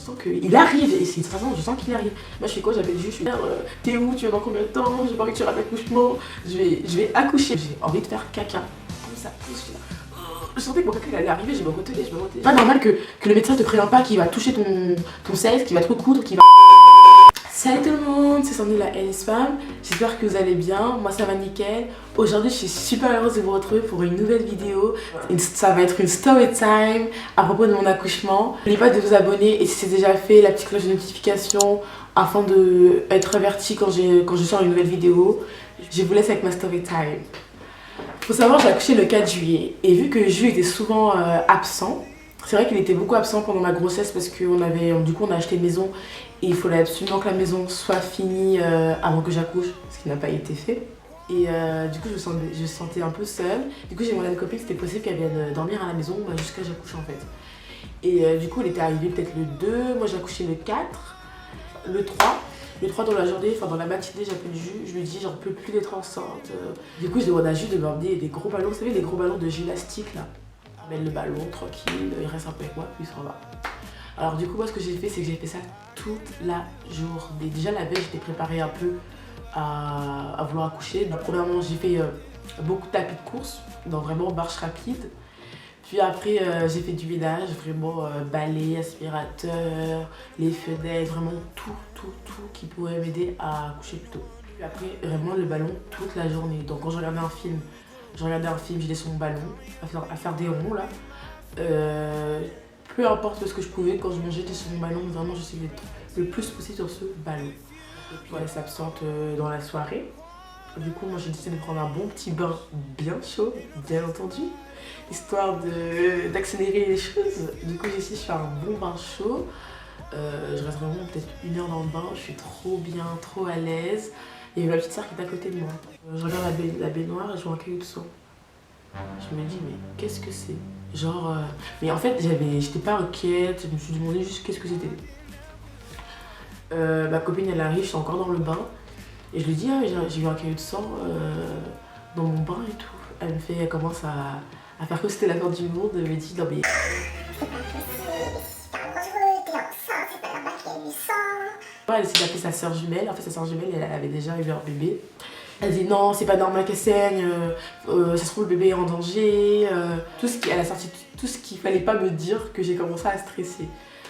sens qu'il arrive, et c'est vraiment, je sens qu'il arrive. Moi je fais quoi? J'appelle juste, je suis t'es où? Tu es dans combien de temps? J'ai pas envie que tu rates l'accouchement. Je vais accoucher. J'ai envie de faire caca. Comme ça pousse. Je sentais que mon caca il allait arriver, je me retenais. C'est pas normal que le médecin te prévient pas qu'il va toucher ton sexe, qu'il va te recoudre, qu'il va... Salut tout le monde, c'est Sandy la LS Femme, j'espère que vous allez bien, moi ça va nickel. Aujourd'hui je suis super heureuse de vous retrouver pour une nouvelle vidéo. Ça va être une story time à propos de mon accouchement. N'oubliez pas de vous abonner et si c'est déjà fait, la petite cloche de notification afin d'être averti quand je sors une nouvelle vidéo. Je vous laisse avec ma story time. Faut savoir, j'ai accouché le 4 juillet et vu que Jules était souvent absent, c'est vrai qu'il était beaucoup absent pendant ma grossesse parce qu'on a acheté une maison et il fallait absolument que la maison soit finie avant que j'accouche, ce qui n'a pas été fait. Et du coup, je me sentais un peu seule. Du coup, j'ai demandé à une copine si c'était possible qu'elle vienne dormir à la maison jusqu'à ce que j'accouche en fait. Et du coup, elle était arrivée peut-être le 2, moi j'ai accouché le 4, le 3. Le 3 dans la journée, enfin dans la matinée, j'appelle Jules, je lui dis j'en peux plus d'être enceinte. Du coup, je demande à Jules de m'emmener des gros ballons, vous savez, les gros ballons de gymnastique là. Amène le ballon tranquille, il reste un peu avec moi, puis il s'en va. Alors du coup, moi ce que j'ai fait, c'est que j'ai fait ça toute la journée. Déjà la veille, j'étais préparée un peu à vouloir accoucher. Donc, premièrement, j'ai fait beaucoup de tapis de course, donc vraiment marche rapide. Puis après, j'ai fait du ménage, vraiment balai, aspirateur, les fenêtres, vraiment tout qui pourrait m'aider à accoucher plus tôt. Puis après, vraiment le ballon toute la journée. Donc quand je regardais un film, j'étais sur mon ballon, à faire des ronds là. Peu importe ce que je pouvais, quand je mangeais, j'étais sur mon ballon, mais vraiment j'essayais d'être le plus possible sur ce ballon. Et puis elle s'absente dans la soirée. Du coup, moi j'ai décidé de prendre un bon petit bain bien chaud, bien entendu, histoire d'accélérer les choses. Du coup, j'ai essayé de faire un bon bain chaud. Je reste vraiment peut-être 1 heure dans le bain, je suis trop bien, trop à l'aise. Il y avait ma petite soeur qui est à côté de moi. Je regarde la baignoire et je vois un caillou de sang. Je me dis, mais qu'est-ce que c'est? Genre, mais en fait, j'étais pas inquiète, je me suis demandé juste qu'est-ce que c'était. Ma copine, elle arrive, je suis encore dans le bain. Et je lui dis, ah, j'ai vu un caillou de sang dans mon bain et tout. Elle commence à faire que c'était la fin du monde. Elle me dit, non mais... Elle essaie d'appeler sa soeur jumelle. En fait, sa soeur jumelle, elle avait déjà eu un bébé. Elle dit non, c'est pas normal qu'elle saigne, ça se trouve le bébé est en danger. Elle a sorti tout ce qu'il fallait pas me dire, que j'ai commencé à stresser.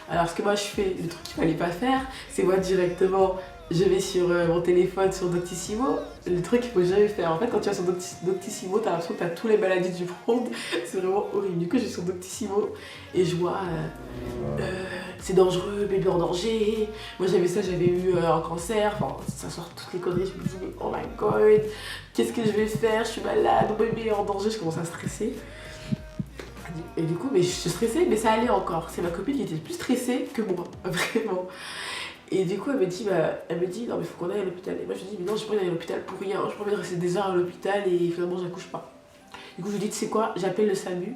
Alors ce que moi je fais, le truc qu'il fallait pas faire, c'est moi directement, je vais sur mon téléphone, sur Doctissimo. Le truc qu'il faut jamais faire. En fait, quand tu vas sur Doctissimo, t'as l'impression que t'as toutes les maladies du monde. C'est vraiment horrible. Du coup, je vais sur Doctissimo et je vois c'est dangereux, bébé en danger. Moi, j'avais eu un cancer. Enfin, ça sort toutes les conneries. Je me dis, mais oh my god, qu'est-ce que je vais faire? Je suis malade, bébé en danger. Je commence à stresser. Et du coup, mais je suis stressée, mais ça allait encore. C'est ma copine qui était plus stressée que moi, vraiment. Et du coup, elle me dit non, mais faut qu'on aille à l'hôpital. Et moi, je lui dis, mais non, j'ai pas envie d'aller à l'hôpital pour rien. J'ai pas envie de rester des heures à l'hôpital et finalement, j'accouche pas. Du coup, je lui dis, tu sais quoi, j'appelle le SAMU.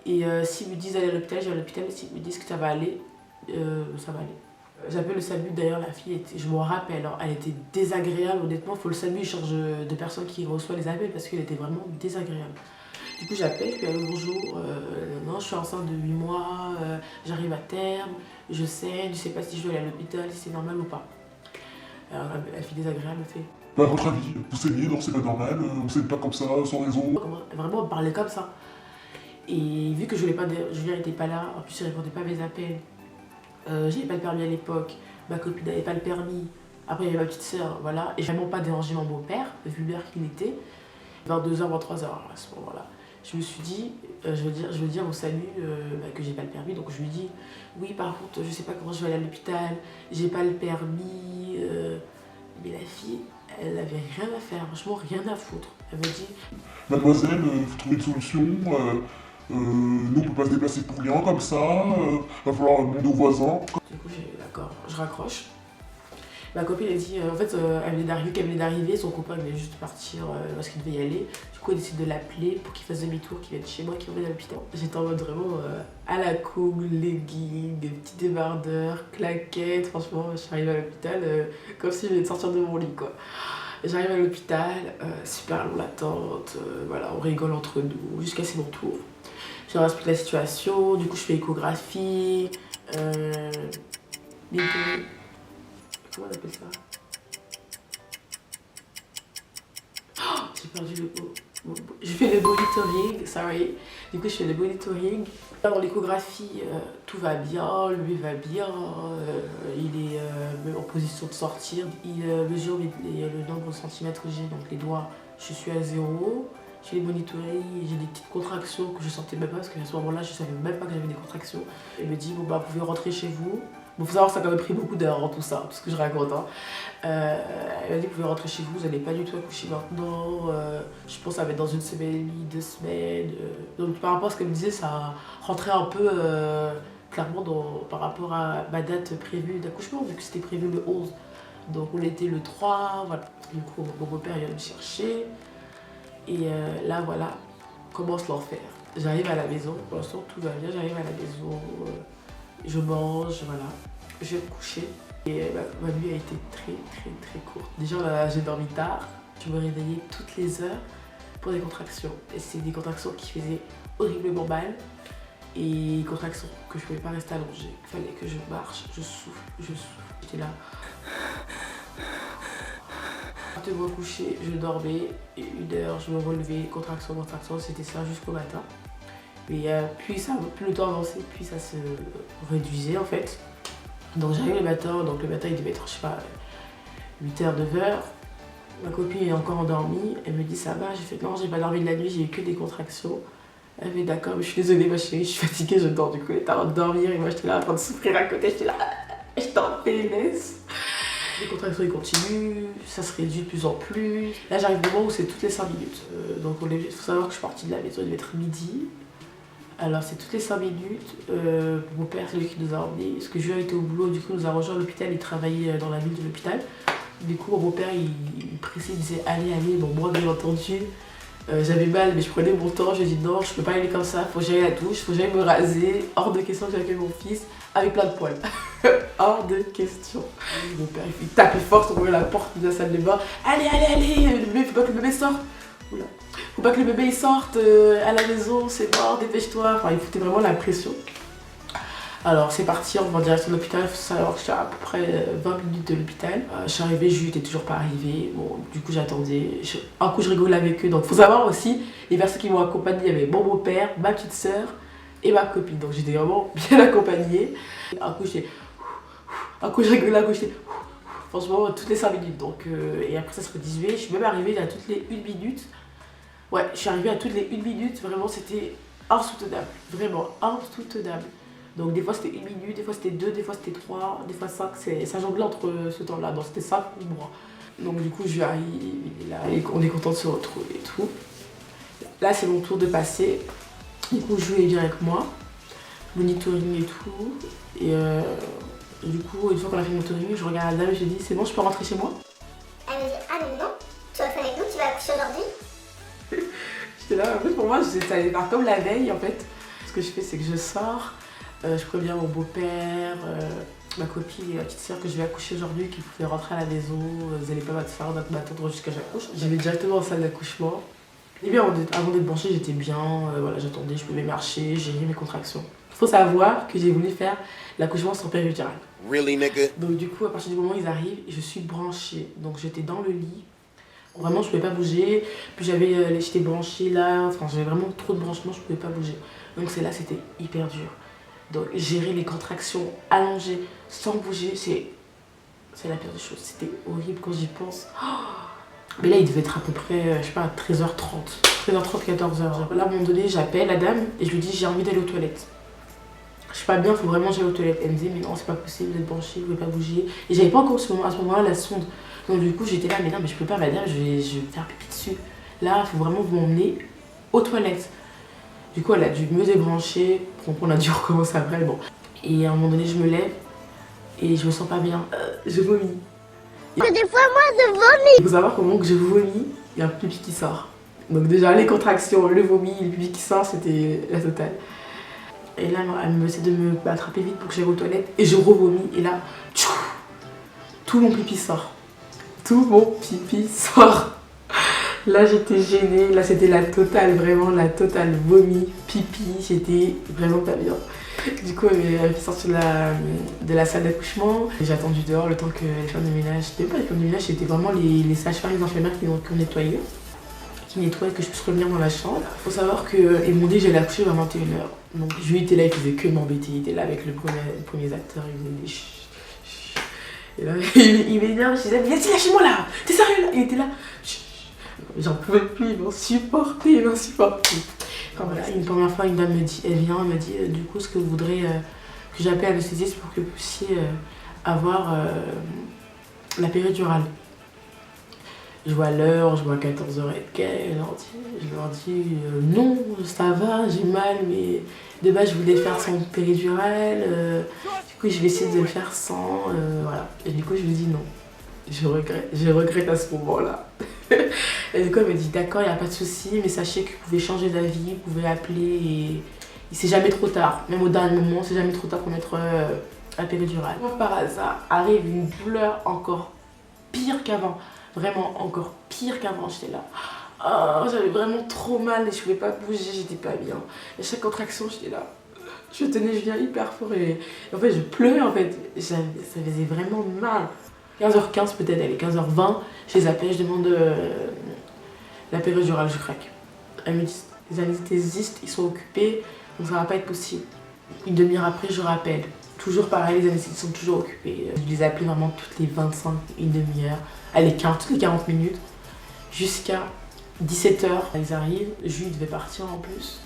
Et s'ils me disent d'aller à l'hôpital, j'y vais à l'hôpital. Et s'ils me disent que ça va aller, ça va aller. J'appelle le SAMU, d'ailleurs, la fille, je me rappelle, alors, elle était désagréable. Honnêtement, faut le SAMU, il change de personne qui reçoit les appels parce qu'elle était vraiment désagréable. Du coup, j'appelle, puis bonjour, non, je suis enceinte de 8 mois, j'arrive à terme, je saigne, je sais pas si je dois aller à l'hôpital, si c'est normal ou pas. Alors la fille désagréable me fait... Bah, à votre avis, vous saignez, non, c'est pas normal, on saigne pas comme ça, sans raison. Vraiment, on parlait comme ça. Et vu que Julien n'était pas là, en plus il répondait pas à mes appels, j'avais pas le permis à l'époque, ma copine n'avait pas le permis, après il y avait ma petite soeur, voilà, et j'ai vraiment pas dérangé mon beau-père, vu l'heure qu'il était, 22h, 23h à ce moment-là. Je me suis dit, je veux dire au SAMU que j'ai pas le permis, donc je lui dis oui, par contre, je sais pas comment je vais aller à l'hôpital, j'ai pas le permis. Mais la fille, elle avait rien à faire, franchement rien à foutre. Elle me dit mademoiselle, faut trouver une solution, nous on peut pas se déplacer pour rien comme ça, va falloir demander aux voisins. Du coup, d'accord, je raccroche. Ma copine elle dit, en fait, qu'elle venait d'arriver, son copain venait juste partir parce qu'il devait y aller. Du coup, elle décide de l'appeler pour qu'il fasse demi-tour, qu'il vienne chez moi, qu'il revienne à l'hôpital. J'étais en mode vraiment à la cool, leggings, des petits débardeurs, claquettes. Franchement, je suis arrivée à l'hôpital comme si je venais de sortir de mon lit, quoi. J'arrive à l'hôpital, super long l'attente, voilà, on rigole entre nous jusqu'à c'est mon tour. Je leur explique la situation, du coup je fais échographie, Comment on appelle ça? Oh, j'ai perdu le mot. Je fais le monitoring, sorry. Du coup, je fais le monitoring. Dans l'échographie, tout va bien, lui va bien. Il est en position de sortir. Il mesure le nombre de centimètres que j'ai, donc les doigts, je suis à 0. J'ai les monitorés, j'ai des petites contractions que je sentais même pas parce qu'à ce moment-là, je savais même pas que j'avais des contractions. Il me dit, bon bah, vous pouvez rentrer chez vous. Bon, faut savoir, ça a quand même pris beaucoup d'heures, tout ça, tout ce que je raconte. Hein. Elle m'a dit, vous pouvez rentrer chez vous, vous n'allez pas du tout accoucher maintenant. Je pense que ça va être dans une semaine et demie, 2 semaines. Donc par rapport à ce qu'elle me disait, ça rentrait un peu clairement par rapport à ma date prévue d'accouchement, vu que c'était prévu le 11. Donc on était le 3, voilà. Du coup, mon beau-père vient me chercher. Et là, voilà, commence l'enfer. J'arrive à la maison, pour l'instant tout va bien, j'arrive à la maison, je mange, voilà, je vais me coucher. Et ma nuit a été très courte. Déjà, j'ai dormi tard, je me réveillais toutes les heures pour des contractions. Et c'est des contractions qui faisaient horriblement mal. Et des contractions que je ne pouvais pas rester allongée. Il fallait que je marche, je souffle. J'étais là. De me coucher, je dormais, et 1 heure, je me relevais, contraction, c'était ça jusqu'au matin. Mais plus le temps avançait, plus ça se réduisait en fait. Donc j'arrive le matin, il devait être, je sais pas, 8h, 9h. Ma copine est encore endormie, elle me dit ça va, j'ai fait non, j'ai pas dormi de la nuit, j'ai eu que des contractions. Elle me dit d'accord, mais je suis désolée ma chérie, je suis fatiguée, je dors. Du coup, elle était en train de dormir et moi j'étais là en train de souffrir à côté, j'étais là, j'étais en PLS. Les contractions ils continuent, ça se réduit de plus en plus. Là j'arrive au moment où c'est toutes les 5 minutes. Donc il faut savoir que je suis partie de la maison, il devait être midi. Alors c'est toutes les 5 minutes. Mon père c'est lui qui nous a emmenés. Parce que Julien était au boulot, du coup il nous a rejoint à l'hôpital, il travaillait dans la ville de l'hôpital. Du coup mon père il pressait, il disait allez. Bon moi bien entendu, j'avais mal mais je prenais mon temps, je lui ai dit non je peux pas aller comme ça, faut que j'aille à la douche, faut que j'aille me raser. Hors de question que j'accueille mon fils avec plein de poils. Hors de question. Mon père il tapait fort, on ouvrait la porte de la salle de bain. Allez, le bébé, faut pas que le bébé sorte. Oula. Faut pas que le bébé il sorte à la maison, c'est mort, dépêche-toi. Enfin il foutait vraiment la pression. Alors c'est parti, on va en direction de l'hôpital, il faut savoir que j'étais à peu près 20 minutes de l'hôpital. Je suis arrivée, Jules était toujours pas arrivé. Bon, du coup j'attendais. Un coup je rigolais avec eux. Donc faut savoir aussi, les personnes qui m'ont accompagnée, il y avait mon beau-père, ma petite soeur et ma copine. Donc j'étais vraiment bien accompagnée. Un coup je rigolais, un coup j'étais. Franchement, toutes les 5 minutes. Donc, et après ça se réduisait. Je suis même arrivée à toutes les 1 minute. Ouais, je suis arrivée à toutes les 1 minute. Vraiment, c'était insoutenable. Vraiment insoutenable. Donc des fois c'était 1 minute, des fois c'était 2, des fois c'était 3, des fois 5, ça jonglait entre ce temps-là, donc c'était 5 pour moi. Donc du coup je lui arrive, il est là, et on est content de se retrouver et tout. Là c'est mon tour de passer, du coup Jules vient avec moi, monitoring et tout. Et du coup une fois qu'on a fait le monitoring, je regarde la dame et je lui dis c'est bon je peux rentrer chez moi? Elle me dit ah mais non, tu vas faire avec nous, tu vas accoucher aujourd'hui. J'étais là, en fait pour moi ça allait faire comme la veille en fait. Ce que je fais c'est que je sors. Je préviens mon beau-père, ma copine et ma petite soeur que je vais accoucher aujourd'hui, qu'ils pouvaient rentrer à la maison, vous n'allez pas m'attendre jusqu'à j'accouche. J'y vais directement en salle d'accouchement. Et bien avant d'être branchée, j'étais bien, voilà, j'attendais, je pouvais marcher, j'ai eu mes contractions. Il faut savoir que j'ai voulu faire l'accouchement sans péridurale. Really, nigga? Donc du coup, à partir du moment où ils arrivent, je suis branchée. Donc j'étais dans le lit. Vraiment, je ne pouvais pas bouger. Puis j'étais branchée là, enfin j'avais vraiment trop de branchements, je ne pouvais pas bouger. Donc c'est là, c'était hyper dur. Donc gérer les contractions allongées sans bouger, c'est la pire des choses. C'était horrible quand j'y pense. Oh, mais là, il devait être à peu près, je sais pas, 13h30. 13h30, 14h. Là, à un moment donné, j'appelle la dame et je lui dis j'ai envie d'aller aux toilettes. Je suis pas bien, il faut vraiment que j'aille aux toilettes. Elle me dit mais non, c'est pas possible, vous êtes branchée, vous pouvez pas bouger. Et j'avais pas encore à ce moment-là la sonde. Donc du coup, j'étais là, mais non, mais je peux pas, madame, je vais faire pipi dessus. Là, il faut vraiment vous m'emmener aux toilettes. Du coup, elle a dû me débrancher, on a dû recommencer après, bon. Et à un moment donné, je me lève et je me sens pas bien. Je vomis. C'est des fois moi je vomis. Il faut savoir qu'au moment que je vomis, il y a un pipi qui sort. Donc déjà, les contractions, le vomi, le pipi qui sort, c'était la totale. Et là, elle essaie de me attraper vite pour que j'aille aux toilettes. Et je revomis. Et là, tout mon pipi sort. Tout mon pipi sort. Là j'étais gênée, là c'était la totale, vraiment la totale vomi, pipi, j'étais vraiment pas bien. Du coup, elle fait sortir de la salle d'accouchement. J'ai attendu dehors le temps que les femmes de ménage, c'était pas les femmes de ménage, c'était vraiment les sages-femmes, les infirmières qui ont nettoyé, que je puisse revenir dans la chambre. Faut savoir qu'ils m'ont dit que j'allais accoucher vers 21h. Donc je lui était là, il faisait que m'embêter, il était là avec le premier acteur, il faisait des chut, chut. Et là, il m'énerve, je disais, viens ici, lâchez-moi là, t'es sérieux là? Il était là, chut. J'en pouvais plus, il m'insupportait. Enfin voilà, une première fois, une dame elle me dit, du coup, ce que vous voudrez que j'appelle l'anesthésiste pour que vous puissiez avoir la péridurale. Je vois l'heure, je vois 14h et quelques, je leur dis non, ça va, j'ai mal, mais de base je voulais faire sans péridurale, du coup je vais essayer de le faire sans, voilà. Et du coup je lui dis non, je regrette à ce moment-là. Et du coup elle me dit d'accord, il n'y a pas de souci, mais sachez que vous pouvez changer d'avis, vous pouvez appeler et c'est jamais trop tard, même au dernier moment, c'est jamais trop tard pour mettre la péridurale. Par hasard, arrive une douleur encore pire qu'avant. Vraiment encore pire qu'avant, j'étais là. Oh, j'avais vraiment trop mal et je pouvais pas bouger, j'étais pas bien. Et chaque contraction, j'étais là. Je tenais Julien hyper fort et en fait, je pleurais en fait. Ça faisait vraiment mal. 15h15 peut-être, allez, 15h20, je les appelle, je demande la péridurale, je craque. Elle me dit, les anesthésistes, ils sont occupés, donc ça va pas être possible. Une demi-heure après, je rappelle. Toujours pareil, les anesthésistes sont toujours occupés. Je les appelle vraiment toutes les 25, une demi-heure. Allez, toutes les 40 minutes, jusqu'à 17h. Ils arrivent, Jules devait partir en plus.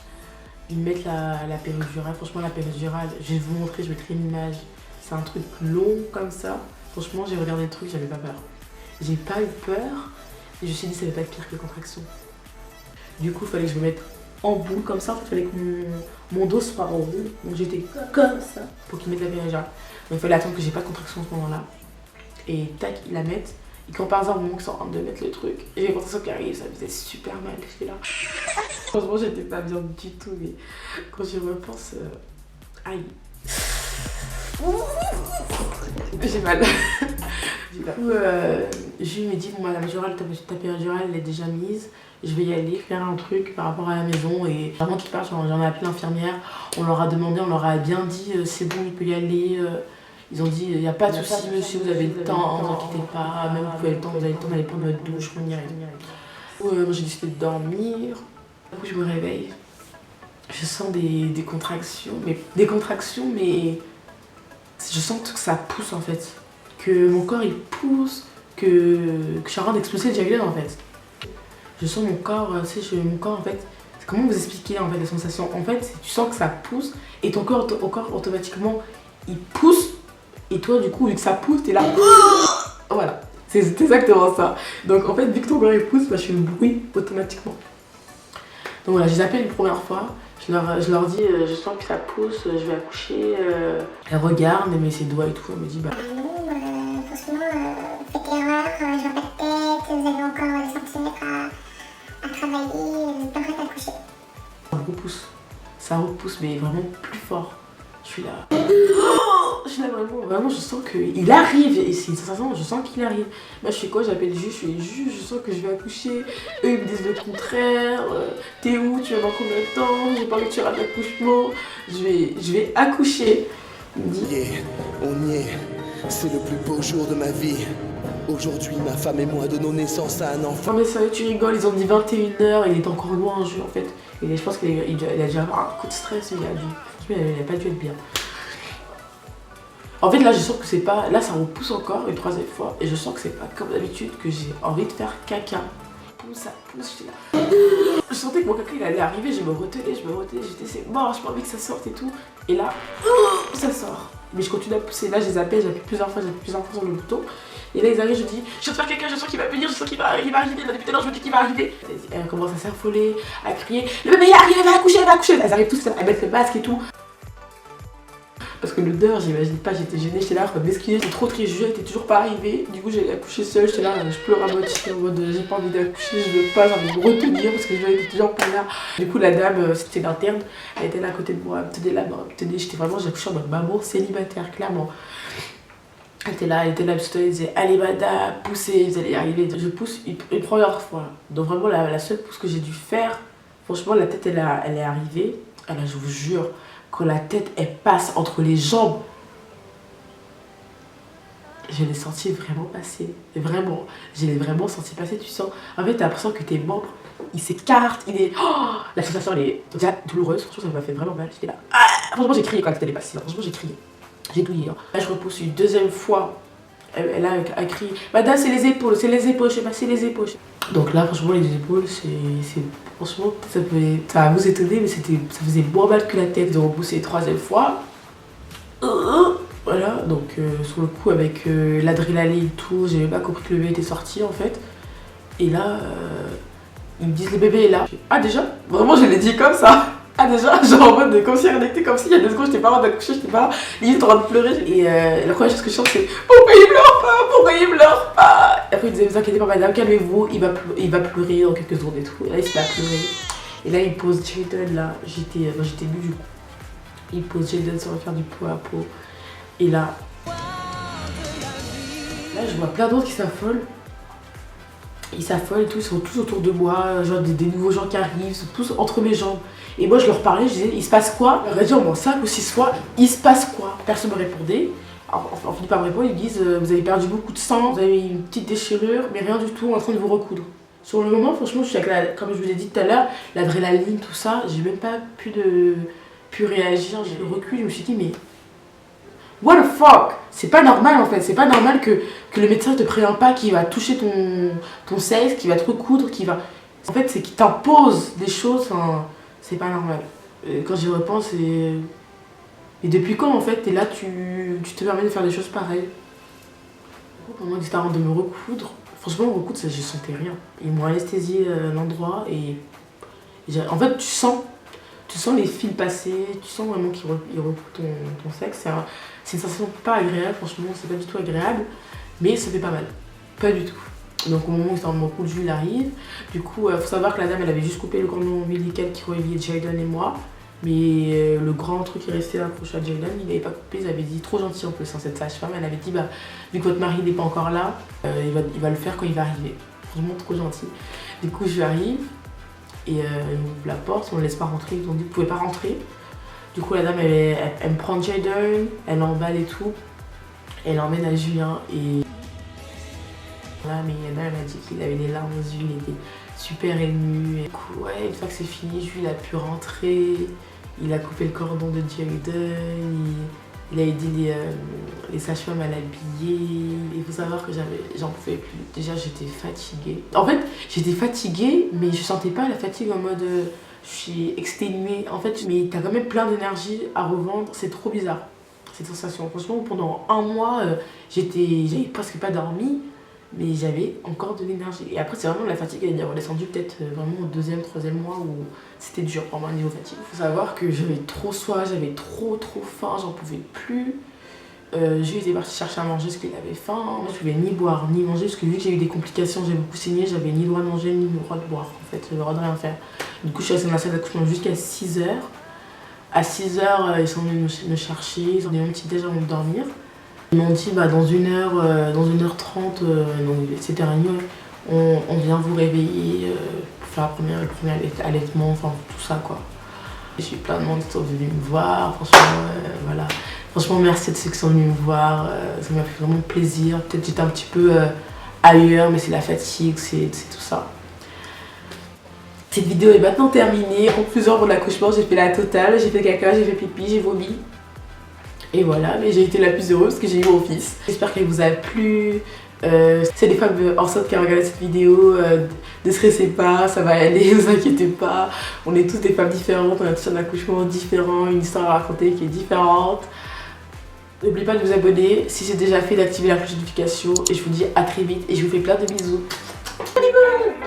Ils mettent la péridurale. Franchement, la péridurale, je vais vous montrer, je mettrai une image. C'est un truc long comme ça. Franchement, j'ai regardé le truc, j'avais pas peur. J'ai pas eu peur, et je me suis dit, ça va pas être pire que les contractions. Du coup, il fallait que je me mette en boule comme ça. En fait, il fallait que mon dos soit en boule. Donc j'étais comme ça pour qu'ils mettent la péridurale. Donc il fallait attendre que j'ai pas de contraction à ce moment-là. Et tac, ils la mettent. Et quand par hasard, au moment qu'ils sont en train de mettre le truc, j'ai les contractions qui arrivent, ça me faisait super mal, j'étais là. Franchement, j'étais pas bien du tout, mais quand j'y repense, aïe. J'ai mal. Du coup, Jules me dit, bon, la ta péridurale, elle est déjà mise, je vais y aller faire un truc par rapport à la maison. Et avant qu'il parte, j'en ai appelé l'infirmière, on leur a demandé, on leur a bien dit, c'est bon, il peut y aller. Ils ont dit, il n'y a pas de souci, monsieur, vous avez le temps, ne vous inquiétez pas, même vous avez le temps, vous avez le temps d'aller prendre votre douche, on irait. Moi, j'ai décidé de dormir. Du coup, je me réveille. Je sens des contractions, mais je sens que ça pousse en fait. Que mon corps il pousse, que je suis en train d'expulser le diagonale en fait. Je sens mon corps, mon corps en fait. Comment vous expliquer en fait la sensation? En fait, tu sens que ça pousse et ton corps automatiquement il pousse. Et toi, du coup, vu que ça pousse, t'es là. Voilà, c'est exactement ça. Donc, en fait, vu que ton corps il pousse, bah, je fais le bruit automatiquement. Donc, voilà, je les appelle une première fois. Je leur dis, je sens que ça pousse, je vais accoucher. Elle regarde, elle met ses doigts et tout. Elle me dit, bah. Franchement, faites l'erreur, je vois pas de tête, vous avez encore des centimètres à travailler, vous êtes pas prête à coucher. Ça repousse, mais vraiment plus fort. Je suis là. Je suis là vraiment, je sens qu'il arrive. Et c'est une sensation, je sens qu'il arrive. Moi, je fais quoi? J'appelle le juge, je fais juge, je sens que je vais accoucher. Eux, ils me disent le contraire. T'es où? Tu vas dans combien de temps? J'ai pas envie que tu rates l'accouchement. Je vais accoucher. Il me dit. Yeah, on y est. C'est le plus beau jour de ma vie. Aujourd'hui, ma femme et moi donnons naissance à un enfant. Non mais sérieux, tu rigoles, ils ont dit 21h, il est encore loin un jeu en fait. Et je pense qu'il a dû avoir un coup de stress, il a pas dû être bien. En fait là je sens que c'est pas, là ça repousse encore une troisième fois et je sens que c'est pas comme d'habitude que j'ai envie de faire caca. Ça pousse, j'étais là. Je sentais que mon caca il allait arriver, je me retenais, j'étais c'est mort, j'ai pas envie que ça sorte et tout. Et là, ça sort. Mais je continue à pousser, là je les appelle, j'appuie plusieurs fois sur le bouton. Et là ils arrivent, je dis, je viens de faire caca, je sens qu'il va venir, je sens qu'il va arriver, depuis tout à l'heure je me dis qu'il va arriver. Elle commence à s'affoler, à crier, le bébé il arrive, elle va accoucher. Elles arrivent tous à mettre le masque et tout. Parce que l'odeur, j'imagine pas, j'étais gênée, j'étais là, comme m'esquiver, j'étais trop triste, Jules était toujours pas arrivé. Du coup, j'allais accoucher seule, j'étais là, je pleure à moitié en mode j'ai pas envie d'accoucher, je veux pas, j'ai envie de me retenir parce que Jules était toujours pas là. Du coup, la dame, c'était l'interne, elle était là à côté de moi, elle me tenait là, j'étais vraiment, j'ai accouché en mode maman célibataire, clairement. Elle était là, elle disait allez madame, poussez, vous allez y arriver. Je pousse une première fois. Donc vraiment la seule pousse que j'ai dû faire, franchement la tête elle est arrivée. Alors je vous jure, quand la tête elle passe entre les jambes, je l'ai senti vraiment passer. Vraiment, je l'ai vraiment senti passer, tu sens. En fait, t'as l'impression que tes membres, ils s'écartent, il est... Oh, la sensation, elle est déjà douloureuse. Franchement, ça m'a fait vraiment mal. J'étais là. Ah, franchement, j'ai crié quand elle est passée. Franchement, j'ai crié. J'ai douillé. Hein. Là, je repousse une deuxième fois. Elle a crié, madame, c'est les épaules, je sais pas, c'est les épaules. Donc là, franchement, les épaules, franchement, ça va vous étonner, mais ça faisait moins mal que la tête. J'ai repoussé une troisième fois. Voilà, donc sur le coup, avec l'adrénaline et tout, j'ai même pas compris que le bébé était sorti en fait. Et là, ils me disent, le bébé est là. Ah, déjà? Vraiment, je l'ai dit comme ça. Ah, déjà, genre en mode comme si rien n'était, comme si il y a 2 secondes, j'étais pas en train d'accoucher, j'étais pas limite en train de pleurer. Et la première chose que je chante, c'est pourquoi il pleure pas? Pourquoi il pleure pas? Et après, il disait, vous inquiétez pas, madame, calmez-vous, il va pleurer dans quelques secondes et tout. Et là, il se met à pleurer. Et là, il pose Jaden là. J'étais nue du coup. Il pose Jaden, ça va faire du pot à pot. Et là, je vois plein d'autres qui s'affolent. Ils s'affolent et tout, ils sont tous autour de moi, genre des nouveaux gens qui arrivent, ils sont tous entre mes jambes. Et moi je leur parlais, je disais, il se passe quoi? Je leur ai dit au moins 5 ou 6 fois, il se passe quoi? Personne ne me répondait. Alors, on finit par me répondre, ils disent, vous avez perdu beaucoup de sang, vous avez une petite déchirure, mais rien du tout, en train de vous recoudre. Sur le moment, franchement, je suis avec comme je vous l'ai dit tout à l'heure, l'adrénaline, tout ça, j'ai même pas pu réagir. J'ai reculé, je me suis dit, mais what the fuck? C'est pas normal en fait, c'est pas normal que le médecin te prévient pas qu'il va toucher ton sexe, qu'il va te recoudre, qu'il va... En fait, c'est qu'il t'impose des choses, enfin, c'est pas normal. Quand j'y repense, et depuis quand en fait t'es là, tu te permets de faire des choses pareilles? Pendant qu'ils étaient en train de me recoudre, franchement, recoudre, je sentais rien. Ils m'ont anesthésié l'endroit et en fait, tu sens les fils passer, tu sens vraiment qu'ils recoudent ton sexe. C'est une sensation pas agréable, franchement, c'est pas du tout agréable, mais ça fait pas mal. Pas du tout. Donc au moment où c'est en mon coup de jus, il arrive. Du coup, faut savoir que la dame, elle avait juste coupé le cordon ombilical qui reliait Jaden et moi. Mais le grand truc qui restait accroché à Jaden, il n'avait pas coupé, ils avaient dit, trop gentil en plus, hein, cette sage-femme, elle avait dit, bah, vu que votre mari n'est pas encore là, il va le faire quand il va arriver. Franchement, trop gentil. Du coup, je lui arrive, et il ouvre la porte, on ne laisse pas rentrer, ils ont dit, vous pouvez pas rentrer. Du coup, la dame, elle me prend Jaden, elle l'emballe et tout, elle l'emmène à Julien, et là, mais Yana, elle m'a dit qu'il avait des larmes aux yeux, il était super ému. Et du coup, ouais, une fois que c'est fini, Jules a pu rentrer, il a coupé le cordon de Jaden, il a aidé les sages-femmes à l'habiller. Il faut savoir que j'en pouvais plus. Déjà, j'étais fatiguée. En fait, j'étais fatiguée, mais je sentais pas la fatigue en mode je suis exténuée. En fait, mais t'as quand même plein d'énergie à revendre. C'est trop bizarre, cette sensation. Franchement, pendant 1 mois, j'avais presque pas dormi. Mais j'avais encore de l'énergie. Et après, c'est vraiment la fatigue, elle est redescendue peut-être vraiment au 2e, 3e mois où c'était dur pour moi niveau fatigue. Il faut savoir que j'avais trop soif, j'avais trop faim, j'en pouvais plus. J'ai été partie chercher à manger parce qu'il avait faim. Moi, je pouvais ni boire ni manger parce que vu que j'ai eu des complications, j'ai beaucoup saigné, j'avais ni le droit de manger ni le droit de boire. En fait, j'avais le droit de rien faire. Du coup, je suis restée dans la salle d'accouchement jusqu'à 6h. À 6h, ils sont venus me chercher, ils ont donné un petit déj avant de dormir. Ils m'ont dit bah, dans 1h30, etc. On vient vous réveiller pour faire le premier allaitement, enfin tout ça quoi. J'ai eu plein de monde qui sont venus me voir, franchement voilà. Franchement merci de ceux qui sont venus me voir, ça m'a fait vraiment plaisir. Peut-être j'étais un petit peu ailleurs, mais c'est la fatigue, c'est tout ça. Cette vidéo est maintenant terminée. En conclusion pour l'accouchement, j'ai fait la totale, j'ai fait caca, j'ai fait pipi, j'ai vomi. Et voilà, mais j'ai été la plus heureuse parce que j'ai eu mon fils. J'espère qu'elle vous a plu. C'est des femmes enceintes qui ont regardé cette vidéo, ne stressez pas, ça va aller, ne vous inquiétez pas. On est tous des femmes différentes, on a tous un accouchement différent, une histoire à raconter qui est différente. N'oubliez pas de vous abonner, si c'est déjà fait, d'activer la cloche de notification. Et je vous dis à très vite et je vous fais plein de bisous. Bisous.